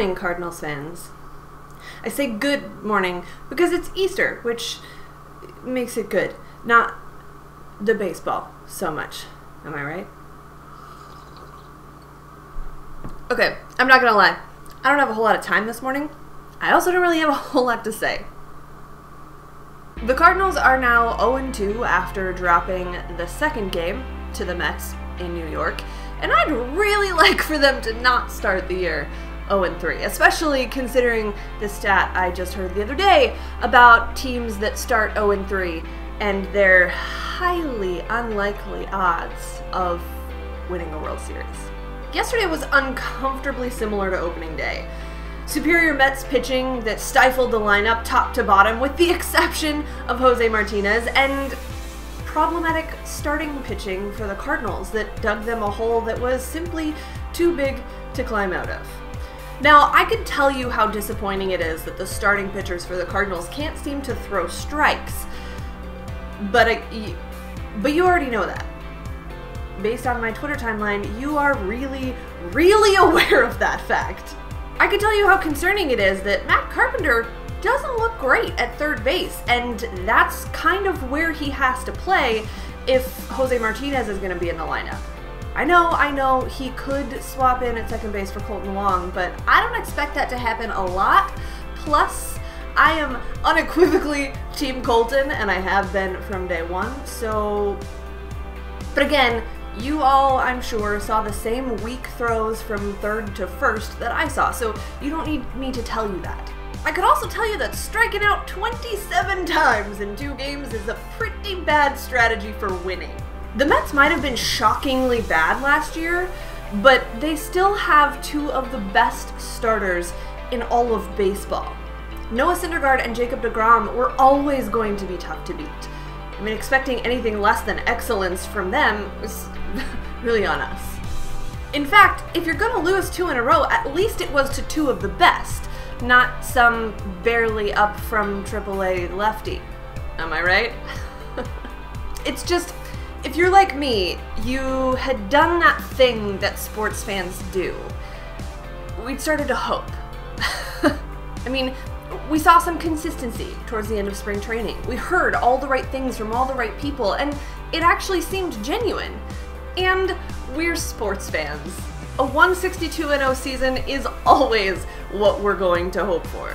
morning, Cardinals fans. I say good morning because it's Easter, which makes it good, not the baseball so much. Am I right? Okay, I'm not gonna lie. I don't have a whole lot of time this morning. I also don't really have a whole lot to say. The Cardinals are now 0-2 after dropping the second game to the Mets in New York, and I'd really like for them to not start the year 0-3, especially considering the stat I just heard the other day about teams that start 0-3 and their highly unlikely odds of winning a World Series. Yesterday was uncomfortably similar to opening day. Superior Mets pitching that stifled the lineup top to bottom with the exception of Jose Martinez, and problematic starting pitching for the Cardinals that dug them a hole that was simply too big to climb out of. Now, I could tell you how disappointing it is that the starting pitchers for the Cardinals can't seem to throw strikes, but you already know that. Based on my Twitter timeline, you are really, really aware of that fact. I can tell you how concerning it is that Matt Carpenter doesn't look great at third base, and that's kind of where he has to play if Jose Martinez is going to be in the lineup. I know, he could swap in at second base for Kolten Wong, but I don't expect that to happen a lot. Plus, I am unequivocally Team Kolten, and I have been from day one, so... But again, you all, I'm sure, saw the same weak throws from third to first that I saw, so you don't need me to tell you that. I could also tell you that striking out 27 times in 2 games is a pretty bad strategy for winning. The Mets might have been shockingly bad last year, but they still have 2 of the best starters in all of baseball. Noah Syndergaard and Jacob deGrom were always going to be tough to beat. I mean, expecting anything less than excellence from them was really on us. In fact, if you're gonna lose 2 in a row, at least it was to 2 of the best, not some barely up from AAA lefty. Am I right? It's just, if you're like me, you had done that thing that sports fans do. We'd started to hope. I mean, we saw some consistency towards the end of spring training. We heard all the right things from all the right people, and it actually seemed genuine. And we're sports fans. A 162-0 season is always what we're going to hope for.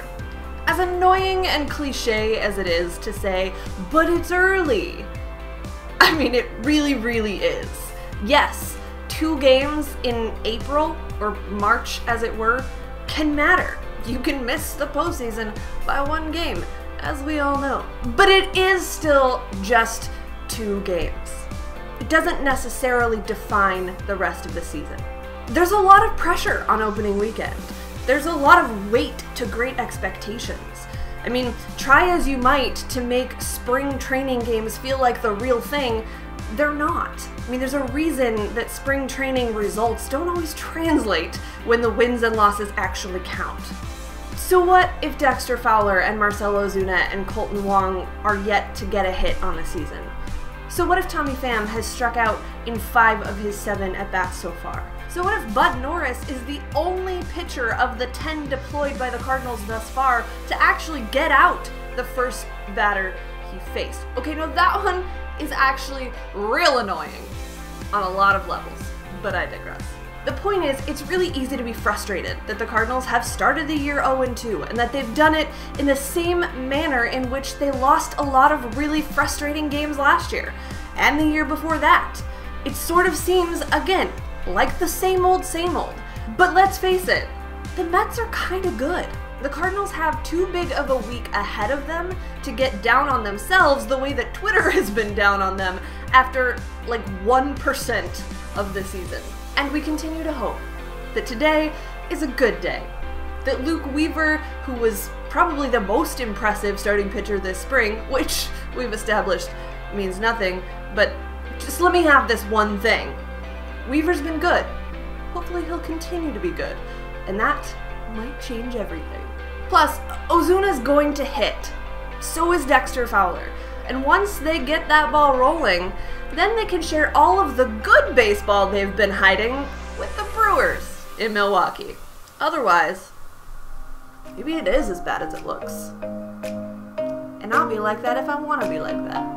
As annoying and cliche as it is to say, but it's early. I mean, it really, really is. Yes, 2 games in April, or March as it were, can matter. You can miss the postseason by 1 game, as we all know. But it is still just 2 games. It doesn't necessarily define the rest of the season. There's a lot of pressure on opening weekend. There's a lot of weight to great expectations. I mean, try as you might to make spring training games feel like the real thing, they're not. I mean, there's a reason that spring training results don't always translate when the wins and losses actually count. So what if Dexter Fowler and Marcell Ozuna and Kolten Wong are yet to get a hit on the season? So what if Tommy Pham has struck out in 5 of his 7 at-bats so far? So what if Bud Norris is the only pitcher of the 10 deployed by the Cardinals thus far to actually get out the first batter he faced? Okay, no, that one is actually real annoying on a lot of levels, but I digress. The point is, it's really easy to be frustrated that the Cardinals have started the year 0-2 and that they've done it in the same manner in which they lost a lot of really frustrating games last year and the year before that. It sort of seems, again, like the same old, but let's face it, the Mets are kinda good. The Cardinals have too big of a week ahead of them to get down on themselves the way that Twitter has been down on them after like 1% of the season. And we continue to hope that today is a good day. That Luke Weaver, who was probably the most impressive starting pitcher this spring, which we've established means nothing, but just let me have this one thing. Weaver's been good. Hopefully he'll continue to be good. And that might change everything. Plus, Ozuna's going to hit. So is Dexter Fowler. And once they get that ball rolling, then they can share all of the good baseball they've been hiding with the Brewers in Milwaukee. Otherwise, Maybe it is as bad as it looks. And I'll be like that if I want to be like that.